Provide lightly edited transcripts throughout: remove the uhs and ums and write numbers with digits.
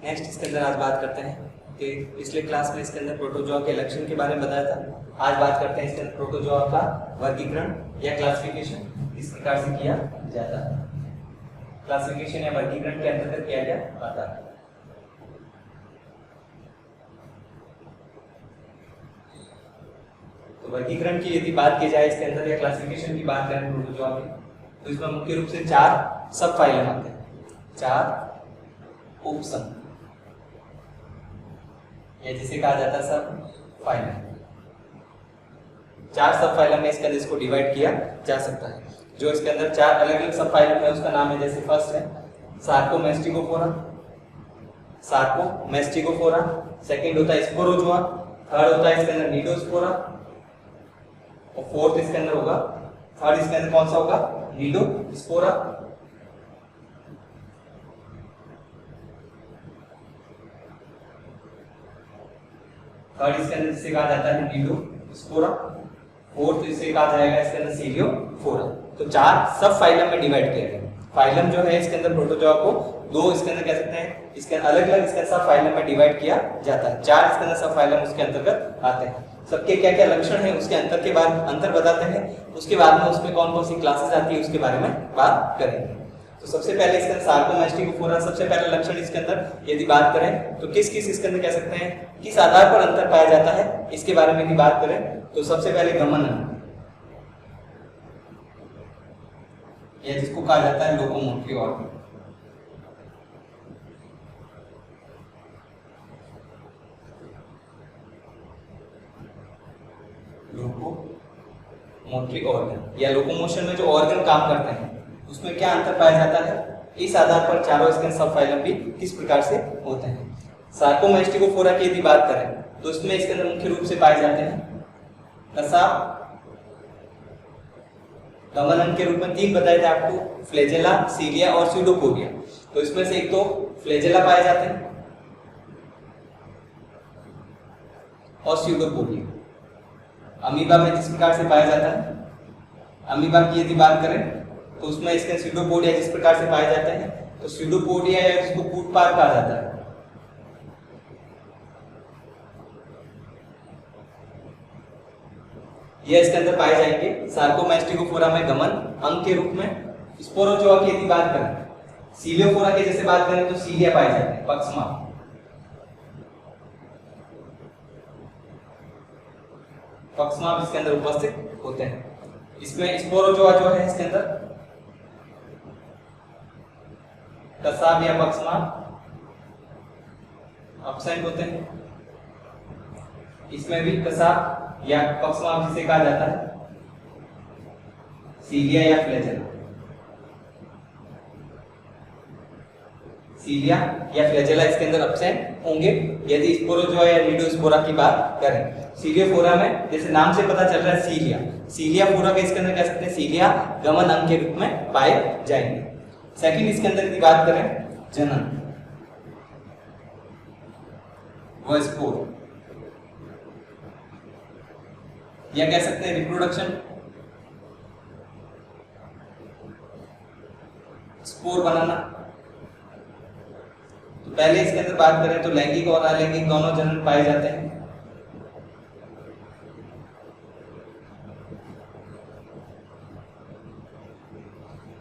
Next इसके अंदर आज बात करते हैं कि पिछले क्लास में इसके अंदर प्रोटोजोआ के लक्षण के बारे में बताया था। आज बात करते हैं इसके अंदर प्रोटोजोआ का वर्गीकरण या क्लासिफिकेशन किस प्रकार से किया जाता है। क्लासिफिकेशन या वर्गीकरण के अंतर्गत किया गया आता है। तो वर्गीकरण की यदि बात की जाए इसके अंदर या क्लासिफिकेशन की बात करें प्रोटोजोआ की, तो इसमें मुख्य रूप से 4 सब फाइलम आते हैं, 4 उपसमूह या जिसे कहा जाता है सब फाइलम। 4 सब फाइलम में इसके अंदर इसको डिवाइड किया जा सकता है। जो इसके अंदर 4 अलग अलग सब फाइलम है उसका नाम है, जैसे फर्स्ट है सार्कोमेस्टिकोफोरा, सार्कोमेस्टिकोफोरा। सेकंड होता है स्पोरोजोआ, थर्ड होता है इसके अंदर निडोस्पोरा और फोर्थ इसके अंदर होगा, थर्ड इसके अंदर कौन सा होगा, निडोस्पोरा। थर्ड इसके अंदर जिसे कहा जाता है निडोस्पोरा, फोर्थ इसे कहा जाएगा इसके अंदर सीलियोफोरा। तो 4 सब फाइलम में डिवाइड किया गया। फाइलम जो है इसके अंदर प्रोटोजोआ को 2 इसके अंदर कह सकते हैं, इसके अलग अलग इसके सब फाइलम में डिवाइड किया जाता है। 4 इसके अंदर सब फाइलम उसके अंतर्गत आते हैं। सबके क्या क्या लक्षण है उसके अंतर बताते हैं। उसके बाद में उसमें कौन कौन सी क्लासेस आती है उसके बारे में बात करेंगे। तो सबसे पहले इसके अंदर सार्कोमेस्टिकोफोरा, सबसे पहला लक्षण इसके अंदर यदि बात करें तो किस किस इसके अंदर कह सकते हैं, किस आधार पर अंतर पाया जाता है इसके बारे में भी बात करें तो सबसे पहले गमन या जिसको कहा जाता है लोकोमोटरी ऑर्गन। लोकोमोटरी ऑर्गन या लोकोमोशन में जो ऑर्गन काम करते हैं उसमें क्या अंतर पाया जाता है, इस आधार पर चारों इसके सब फाइलम भी किस प्रकार से होते हैं। सार्कोमेस्टिकोफोरा की यदि बात करें तो इसमें इसके अंदर मुख्य रूप से पाए जाते हैं कसाब, गमन के रूप में 3 बताए थे आपको, फ्लैजेला, सीलिया और स्यूडोपोडिया। तो इसमें से एक तो फ्लैजेला पाए जाते हैं और स्यूडोपोडिया। अमीबा में जिस प्रकार से पाया जाता है, अमीबा की यदि बात करें तो उसमें इसके स्यूडोपोडिया जिस प्रकार से पाए जाते हैं, तो स्यूडोपोडिया या जिसको कूटपार कहा जाता है, यह इसके अंदर पाए जाएंगे। सार्कोमेस्टिकोफोरा में गमन अंग के रूप में। स्पोरोजोआ की यदि बात करें, सीलियोफोरा की जैसे बात करें तो सीलिया पाए जाते हैं, पक्ष्मा। पक्ष्मा इसके अंदर उपस्थित होते हैं। इसमें स्पोरोजोआ जो है इसके अंदर कसाब या पक्ष्मा एब्सेंट होते हैं। इसमें भी कसाब या पक्ष्मा जिसे कहा जाता है सीलिया या फ्लैजेला, सीलिया या फ्लैजेला इसके अंदर एब्सेंट होंगे यदि स्पोरोजोआ या निडोस्पोरा की बात करें। सीलियोफोरा में जैसे नाम से पता चल रहा है सीलिया, सीलियाफोरा के इसके अंदर कह सकते हैं सीलिया गमन अंग के रूप में पाए जाएंगे। सेकंड इसके अंदर की बात करें जनन व स्पोर या कह सकते हैं रिप्रोडक्शन, स्पोर बनाना। तो पहले इसके अंदर बात करें तो लैंगिक और अलैंगिक दोनों जनन पाए जाते हैं।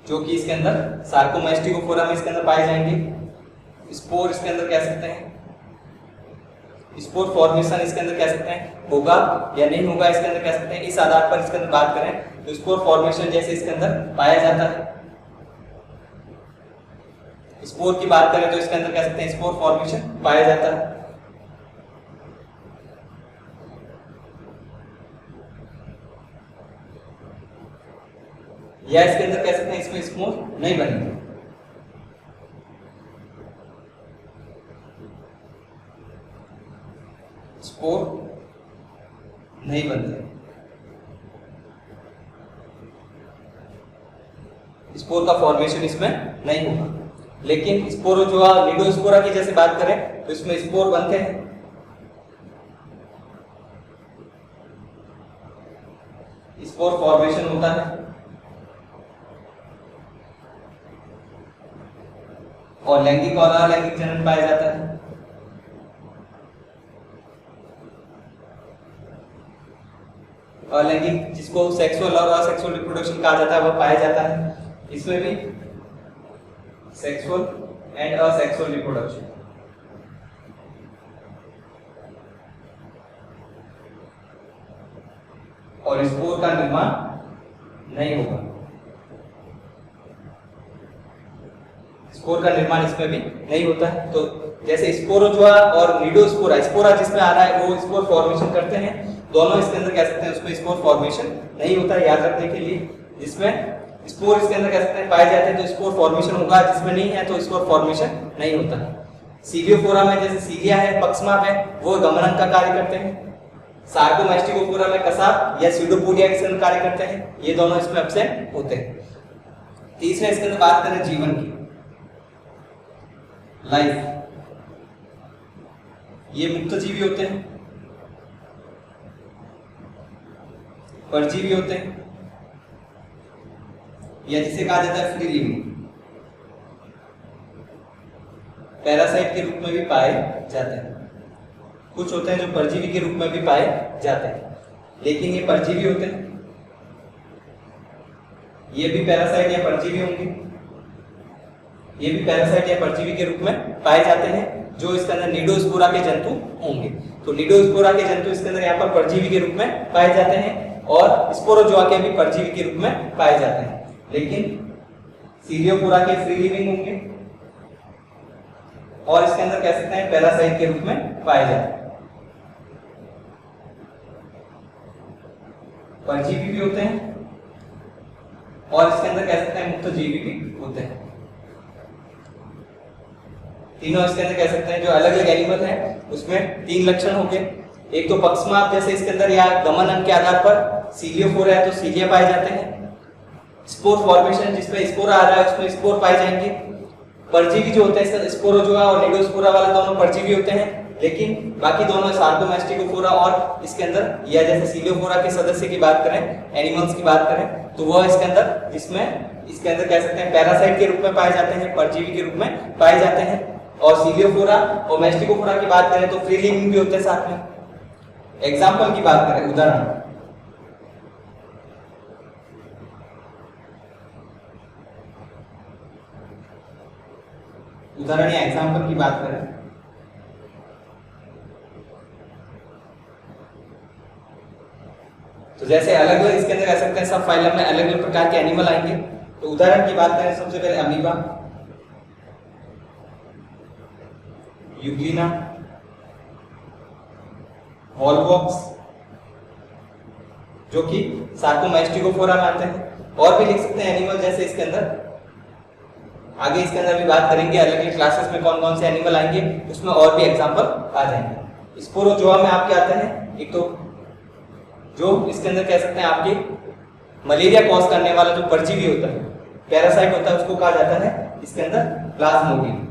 जो कि इसके अंदर सार्कोमेस्टिकोफोरा में इसके अंदर पाए जाएंगे। स्पोर इसके अंदर कह सकते हैं, स्पोर फॉर्मेशन इसके अंदर कह सकते हैं होगा या नहीं होगा इसके अंदर कह सकते हैं। इस आधार पर इसके अंदर बात करें तो स्पोर फॉर्मेशन जैसे इसके अंदर पाया जाता है। स्पोर की बात करें तो इसके अंदर कह सकते हैं स्पोर फॉर्मेशन पाया जाता है। या इसके अंदर कह सकते हैं इसमें स्पोर नहीं बनेंगे। स्पोर नहीं बनते, स्पोर का फॉर्मेशन इसमें नहीं होगा। लेकिन स्पोरोजोआ निडोस्पोरा की जैसे बात करें तो इसमें स्पोर बनते हैं। स्पोर फॉर्मेशन होता है और लैंगिक और अलैंगिक जनन पाया जाता है। अलैंगिक, जिसको सेक्सुअल और असेक्सुअल रिप्रोडक्शन कहा जाता है, वह पाया जाता है। इसमें भी सेक्सुअल एंड असेक्सुअल रिप्रोडक्शन। और स्पोर का निर्माण नहीं होगा, स्पोर का निर्माण इसमें भी नहीं होता है। तो जैसे स्पोरोजोआ और निडोस्पोरा, स्पोरा जिसमें आ रहा है वो स्पोर फॉर्मेशन करते हैं, दोनों इसके अंदर कह सकते हैं उसमें स्पोर फॉर्मेशन नहीं होता है, याद रखने के लिए। जिसमें स्पोर इसके अंदर कह सकते हैं पाए जाते हैं तो स्पोर फॉर्मेशन होगा, जिसमें नहीं है तो स्पोर फॉर्मेशन नहीं होता है। सीलियोफोरा में जैसे सीलिया है, पक्समाप है, वो गमनांक का कार्य करते हैं। सार्कोमास्टिकोफोरा में कसाब या स्यूडोपोडिया के अंदर कार्य करते हैं, ये दोनों इसमें एब्सेंट होते हैं। तीसरा इसके अंदर बात करें जीवन की, लाइफ, ये मुक्त जीवी होते हैं, परजीवी होते हैं, या जिसे कहा जाता है फ्री लिविंग, पैरासाइट के रूप में भी पाए जाते हैं। कुछ होते हैं जो परजीवी के रूप में भी पाए जाते हैं, लेकिन ये परजीवी होते हैं, ये भी पैरासाइट या परजीवी होंगे, ये भी पैरासाइट या परजीवी के रूप में पाए जाते हैं, जो इसके अंदर निडोस्पोरा के जंतु होंगे। तो निडोस्पोरा के जंतु इसके अंदर यहाँ पर परजीवी के रूप में पाए जाते हैं, और स्पोरोजोआ के भी परजीवी के रूप में पाए जाते हैं। लेकिन सीलियोफोरा के फ्री लिविंग होंगे, और इसके अंदर कह सकते हैं पैरासाइट के रूप में पाए जाते हैं। परजीवी भी होते हैं, और इसके अंदर कह सकते हैं मुक्त जीवी भी होते हैं। तीनों इसके अंदर कह सकते हैं जो अलग अलग एनिमल हैं उसमें तीन लक्षण होंगे। एक तो पक्समाप जैसे इसके अंदर या गमन अंग के आधार पर सीलियोफोरा है तो सीलिया पाए जाते हैं। स्पोर फॉर्मेशन जिसमें स्पोर आ रहा है उसमें स्पोर पाए जाएंगे। परजीवी जो होते हैं स्पोरोजोआ और निडोस्पोरा वाले दोनों परजीवी होते हैं, लेकिन बाकी दोनों सार्कोमास्टिकोफोरा और इसके अंदर या जैसे सीलियोफोरा के सदस्य की बात करें, एनिमल्स की बात करें, तो वह इसके अंदर जिसमें इसके अंदर कह सकते हैं पैरासाइट के रूप में पाए जाते हैं, परजीवी के रूप में पाए जाते हैं। और सीलियोफोरा और मैस्टिकोफोरा की बात करें तो फ्री लिविंग भी होते हैं साथ में। एग्जाम्पल की बात करें, उदाहरण, या एग्जाम्पल की बात करें तो जैसे अलग अलग इसके अंदर कह सकते हैं सब फाइलम में अलग अलग प्रकार के एनिमल आएंगे। तो उदाहरण की बात करें सबसे पहले अमीबा, यूग्लिना, वॉलवॉक्स जो कि सार्कोमास्टिकोफोरा में आते हैं। और भी लिख सकते हैं एनिमल जैसे इसके अंदर आगे इसके अंदर भी बात करेंगे अलग अलग क्लासेस में कौन कौन से एनिमल आएंगे, उसमें और भी एग्जांपल आ जाएंगे। स्पोरोजोआ में आपके आते हैं एक तो जो इसके अंदर कह सकते हैं आपके मलेरिया कॉज करने वाला जो परजीवी होता है, पैरासाइट होता है, उसको कहा जाता है इसके अंदर प्लाज्मोडियम।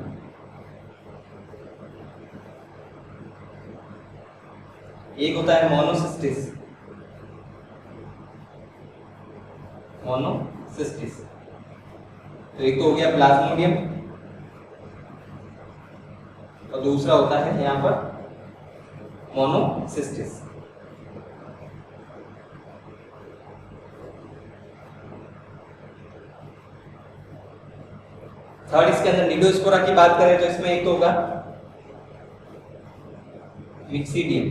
एक होता है मोनोसिस्टिस, तो एक तो हो गया प्लाज्मोडियम और दूसरा होता है यहां पर मोनोसिस्टिस। थर्ड इसके अंदर निडोस्पोरा की बात करें तो इसमें एक तो होगा मिक्सीडियम।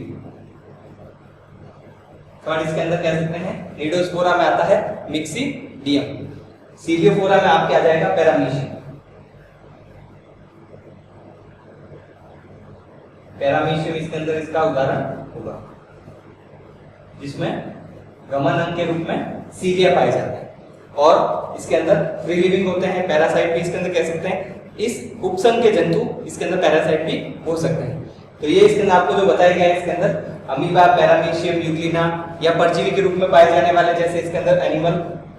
थर्ड इसके अंदर कह सकते हैं निडोस्पोरा में आता है मिक्सीडियम। सीलियोफोरा में आपके आ जाएगा पैरामीशियम। पैरामीशियम इसके अंदर इसका उदाहरण होगा, जिसमें गमन अंग के रूप में सीलिया पाए जाते हैं। और इसके अंदर फ्री लिविंग होते हैं, पैरासाइट भी इसके अंदर कह सकते हैं। इस उपसंघ के जंतु इसके अंदर पैरासाइट भी हो सकते हैं। तो ये इसके अंदर आपको जो बताया गया है इसके अंदर अमीबा, पैरामीशियम, यूग्लिना या परजीवी के रूप में पाए जाने वाले जैसे इसके अंदर एनिमल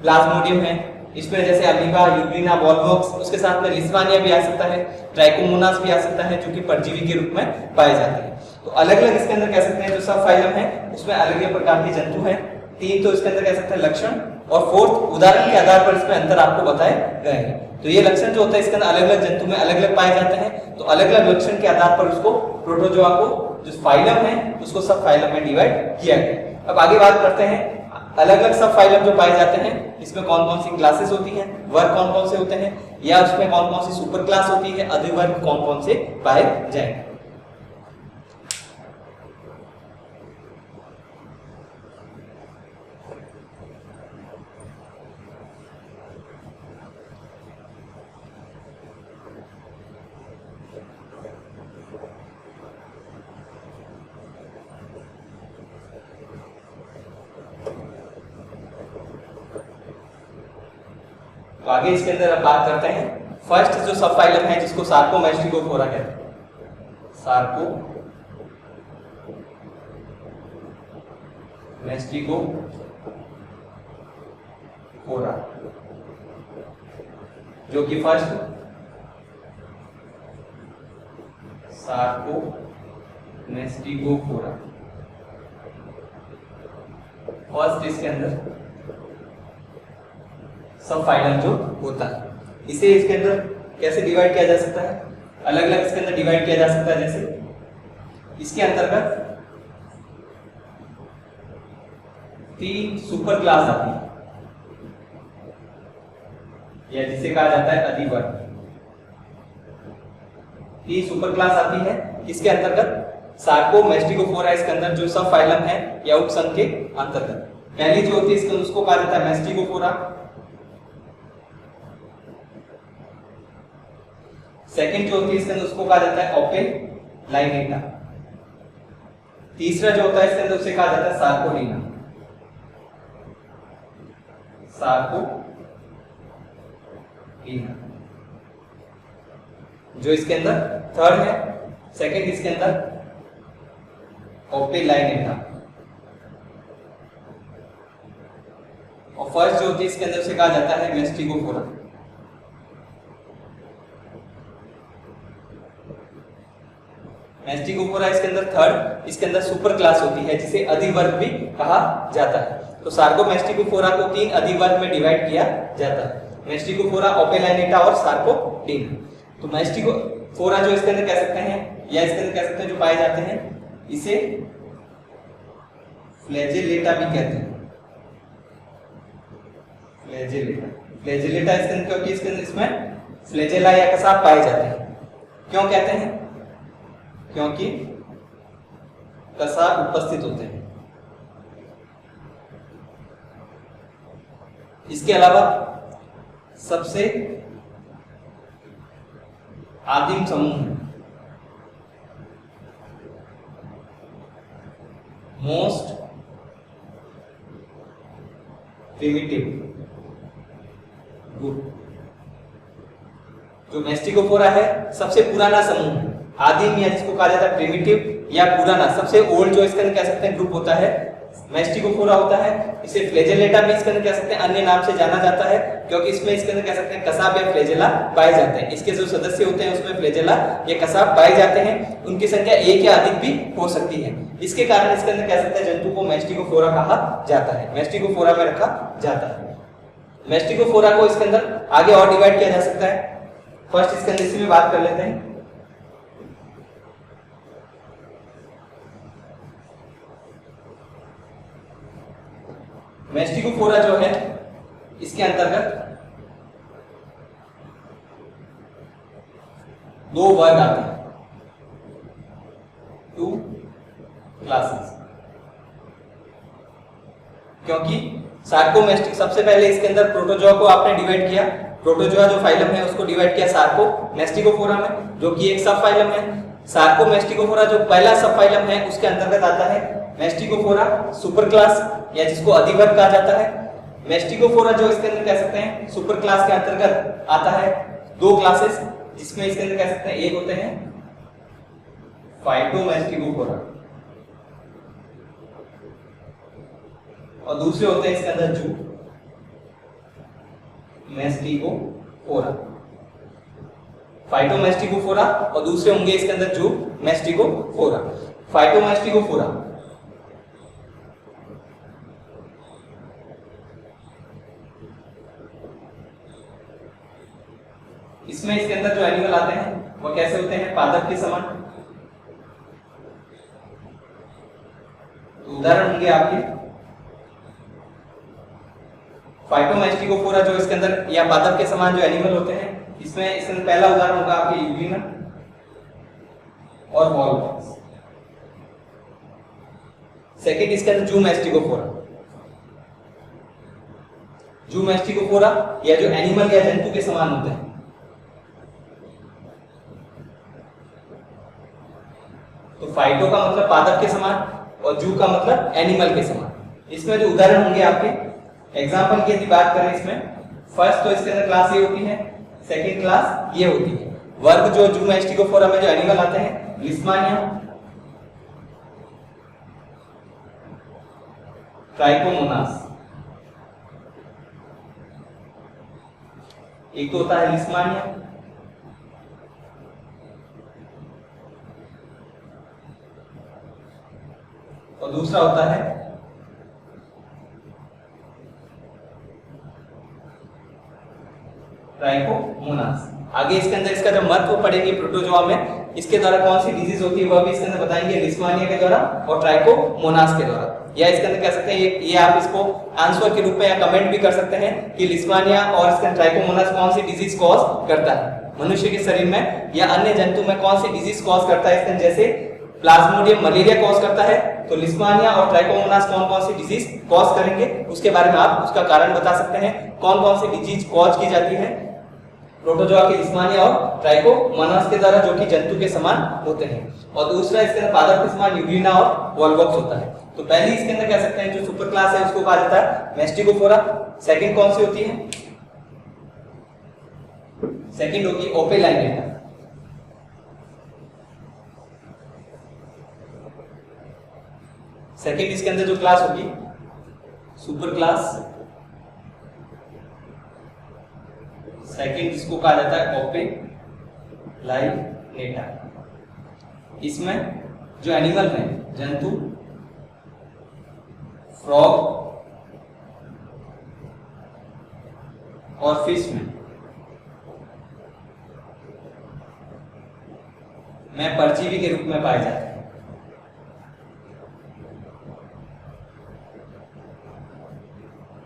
प्लाज्मोडियम है, इसमें जैसे अमीबा, यूग्लिना, वॉलवॉक्स, उसके साथ में लिस्वानिया भी आ सकता है, ट्राइकोमोनास भी आ सकता है जो कि परजीवी के रूप में पाए जाते हैं। तो अलग अलग इसके अंदर कह सकते हैं जो सब फाइलम है उसमें अलग अलग प्रकार के जंतु हैं। तीन तो इसके अंदर कह सकते हैं लक्षण, और फोर्थ उदाहरण के आधार पर इसमें अंतर आपको बताए गए हैं। तो ये लक्षण जो होता है इसके अंदर अलग अलग जंतु में अलग अलग पाए जाते हैं। तो अलग अलग लक्षण के आधार पर उसको प्रोटोजोआ को जो फाइलम है उसको सब फाइलम में डिवाइड किया गया। अब आगे बात करते हैं अलग अलग सब फाइलम जो पाए जाते हैं इसमें कौन कौन सी क्लासेस होती हैं, वर्ग कौन कौन से होते हैं, या उसमें कौन कौन सी सुपर क्लास होती है, अधिवर्ग कौन कौन से पाए जाएंगे। तो आगे इसके अंदर अब बात करते हैं फर्स्ट जो सब फाइलम है जिसको सार्कोमेस्टिकोफोरा कहते हैं। सार्कोमेस्टिकोफोरा जो कि फर्स्ट सार्कोमेस्टिकोफोरा फर्स्ट इसके अंदर सब फाइलम जो होता है। इसे इसके अंदर कैसे डिवाइड किया जा सकता है, अलग अलग इसके अंदर डिवाइड किया जा सकता है। जैसे इसके अंतर्गत 3 सुपर क्लास आती है या जिसे कहा जाता है अधिवर्ग। 3 सुपर क्लास आती है किसके अंतर्गत, सार्कोमेस्टिकोफोरा इसके अंदर जो सब फाइलम है या उपसंघ के अंतर्गत। पहली जो होती है इसको उसको कहा जाता है मेस्टिकोफोरा, सेकंड जो होती है इसके अंदर उसको कहा जाता है ओपेलाइनेटा, तीसरा जो होता है इसके अंदर उसे कहा जाता है सार्कोलीना। जो इसके अंदर थर्ड है, सेकंड इसके अंदर ओपेलाइनेटा, और फर्स्ट जो होती है इसके अंदर उसे कहा जाता है मेस्टिकोफोरा। मेस्टिकोफोरा इसके अंदर थर्ड, इसके अंदर सुपर क्लास होती है जिसे अधिवर्ग भी कहा जाता है। तो सार्कोमेस्टिकोफोरा को 3 अधिवर्ग में डिवाइड किया जाता है, मेस्टिकोफोरा, ओपेलाइनेटा और सार्कोलीना। तो मेस्टिकोफोरा जो इसके अंदर कह सकते हैं या इसके अंदर कह सकते हैं जो पाए जाते हैं इसे फ्लैजेलेटा भी कहते हैं। फ्लैजेलेटा इसके अंदर क्योंकि इसके अंदर इसमें फ्लैजेला या कसाब पाए जाते हैं। क्यों कहते हैं, क्योंकि कसाब उपस्थित होते हैं। इसके अलावा सबसे आदिम समूह है मोस्ट प्रिमिटिव ग्रुप। जो मेस्टिकोफोरा है सबसे पुराना समूह है, आदिम या जिसको कहा जाता है प्रिमिटिव या पुराना, सबसे ओल्ड जो इसके अंदर कह सकते हैं ग्रुप होता है मेस्टिकोफोरा होता है। इसे फ्लैजेलेटा भी इसके अंदर कह सकते हैं, अन्य नाम से जाना जाता है क्योंकि इसमें इसके अंदर कह सकते हैं कसाब या फ्लैजेला पाए जाते हैं। इसके जो सदस्य होते हैं उसमें फ्लैजेला या कसाब पाए जाते हैं, उनकी संख्या 1 या अधिक भी हो सकती है। इसके कारण इसके अंदर कह सकते हैं जंतु को मेस्टिकोफोरा कहा जाता है, मेस्टिकोफोरा में रखा जाता है। मेस्टिकोफोरा को इसके अंदर आगे और डिवाइड किया जा सकता है। फर्स्ट इसके अंदर इसी में बात कर लेते हैं। मेस्टिकोफोरा जो है इसके अंतर्गत 2 वर्ग आते हैं, 2 क्लासेस। क्योंकि सार्कोमेस्टिक सबसे पहले इसके अंदर प्रोटोजोआ को आपने डिवाइड किया, प्रोटोजोआ जो फाइलम है उसको डिवाइड किया सार्कोमेस्टिकोफोरा में जो कि एक सब फाइलम है। सार्कोमेस्टिकोफोरा जो पहला सब फाइलम है उसके अंतर्गत आता है मेस्टिकोफोरा सुपर क्लास या जिसको अधिवर्ग कहा जाता है। मेस्टिकोफोरा जो इसके अंदर कह सकते हैं सुपर क्लास के अंतर्गत आता है 2 क्लासेस, जिसमें इसके अंदर कह सकते हैं एक होते हैं फाइटोमेस्टिकोफोरा और दूसरे होते हैं इसके अंदर जू मेस्टिकोफोरा। फाइटोमेस्टिकोफोरा और दूसरे होंगे इसके अंदर जू मेस्टिकोफोरा। फाइटोमेस्टिकोफोरा इसमें इसके अंदर जो एनिमल आते हैं वो कैसे होते हैं, पादप के समान। तो उदाहरण होंगे आपके फाइटोमैस्टिकोफोरा जो इसके अंदर या पादप के समान जो एनिमल होते हैं, इसमें इसके अंदर पहला उदाहरण होगा आपके यूग्लिना और वॉलवॉक्स। सेकंड इसके अंदर जूमैस्टिकोफोरा। जूमैस्टिकोफोरा या जो एनिमल या जंतु के समान होते हैं। तो फाइटो का मतलब पादप के समान और जू का मतलब एनिमल के समान। इसमें जो उदाहरण होंगे आपके एग्जाम्पल की यदि बात करें, इसमें फर्स्ट तो इसके अंदर क्लास ये होती है, सेकंड क्लास ये होती है। वर्ग जो जूमैस्टिकोफोरा में जो एनिमल आते हैं, लिस्मानिया, ट्राइकोमोनास, एक तो होता है लिस्मानिया, और दूसरा होता है ट्राइकोमोनास। आगे इसके अंदर इसका जब महत्व पढ़ेंगे प्रोटोजोआ में, इसके द्वारा कौन सी डिजीज होती है वह भी इसके अंदर बताएंगे, लिस्मानिया के द्वारा और ट्राइकोमोनास के द्वारा। या इसके अंदर कह सकते हैं ये आप इसको आंसर के रूप में या कमेंट भी कर सकते हैं कि लिस्मानिया और इसके ट्राइकोमोनास कौन सी डिजीज कॉज करता है मनुष्य के शरीर में या अन्य जंतु में, कौन सी डिजीज कॉज करता है। इसके जैसे प्लाज्मोडियम मलेरिया कॉज करता है, तो लिस्मानिया और ट्राइकोमोनास कौन कौन सी डिजीज कॉज करेंगे उसके बारे में आप उसका कारण बता सकते हैं, कौन कौन सी डिजीज कॉज की जाती है प्रोटोजोआ के लिस्मानिया और ट्राइकोमोनास के द्वारा, जो कि जंतु के समान होते हैं। और दूसरा इसके अंदर पादप के समान यूग्लिना और वॉलवॉक्स होता है। तो पहली इसके अंदर कह सकते हैं जो सुपर क्लास है उसको कहा जाता है मैस्टिकोफोरा। सेकंड कौन सी होती है, सेकंड होगी ओपेलाइनेटा। सेकंड इसके अंदर जो क्लास होगी सुपर क्लास, सेकंड जिसको कहा जाता है ओपेलाइनेटा। इसमें जो एनिमल है, जंतु, फ्रॉग और फिश में परजीवी के रूप में पाए जाते हैं।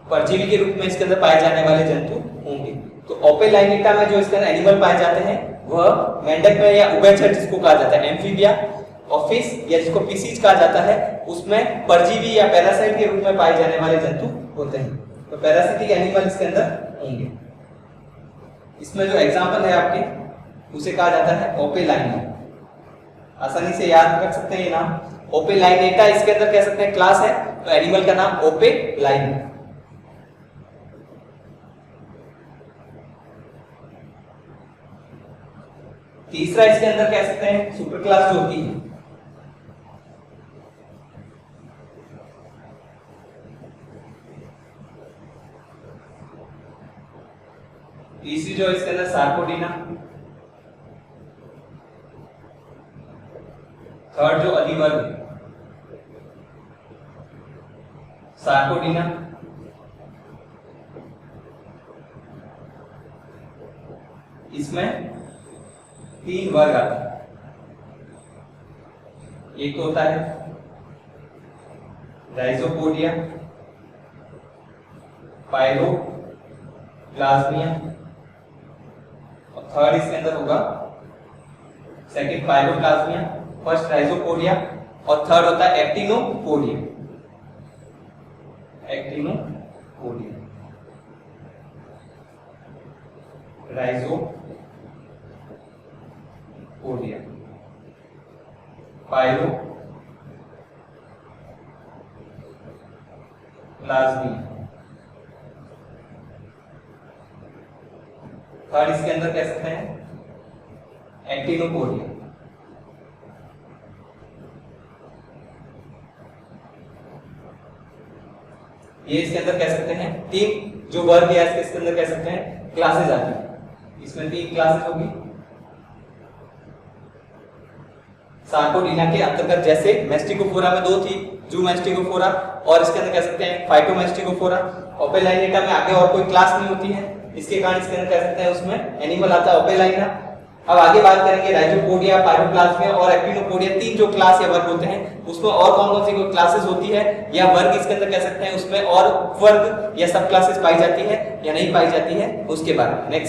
परजीवी के रूप में इसके अंदर पाए जाने वाले जंतु होंगे। तो ओपेलाइनेटा में जो इसके अंदर एनिमल पाए जाते हैं वह मेंढक में या उभयचर जिसको कहा जाता है एम्फीबिया, और फिश या जिसको पीसीज कहा जाता है उसमें परजीवी या पैरासाइट के रूप में पाए जाने वाले जंतु होते हैं। तो पैरासिटिक एनिमल इसके अंदर होंगे। इसमें जो एग्जांपल है आपके उसे कहा जाता है ओपेलाइना। आसानी से याद रख सकते हैं ये नाम ओपेलाइनेटा। इसके अंदर कह सकते हैं क्लास है, तो एनिमल का नाम ओपेलाइन। तीसरा इसके अंदर कह सकते हैं सुपर क्लास जो होती है, तीसरी जो इसके अंदर सार्कोडीना, थर्ड जो अधिवर्ग सार्कोडीना, इसमें 3 वर्ग आते हैं। एक तो होता है राइजोपोडिया, पाइरोप्लाज्मिया, और थर्ड इसके अंदर होगा सेकंड पाइरोप्लाज्मिया, फर्स्ट राइजोपोडिया और थर्ड होता है एक्टिनोपोडिया। एक्टिनोपोडिया, राइजोपोडिया, पाइरोप्लाज्मिया, थर्ड इसके अंदर कह सकते हैं एक्टिनोपोडिया। ये इसके अंदर कह सकते हैं 3 जो वर्ग है इसके अंदर कह सकते हैं क्लासेस आती है। इसमें 3 क्लासेस होगी सार्कोडीना के अंतर्गत। जैसे मैस्टिकोफोरा में 2 थी, जूमैस्टिकोफोरा, और इसके अंदर कह सकते हैं फाइटोमैस्टिकोफोरा। ओपेलाइनेटा में आगे और कोई क्लास नहीं होती है, इसके कारण इसके अंदर कह सकते हैं उसमें एनिमल आता है ओपेलाइना। अब आगे बात करेंगे राइजोपोडिया, पायरोप्लाज्मिया और एक्टिनोपोडिया, 3 जो क्लास या वर्ग होते हैं उसमें और कौन कौन सी क्लासेस होती है या वर्ग इसके अंदर कह सकते हैं, उसमें और वर्ग या सब क्लासेस पाई जाती है या नहीं पाई जाती है, उसके बारे में नेक्स्ट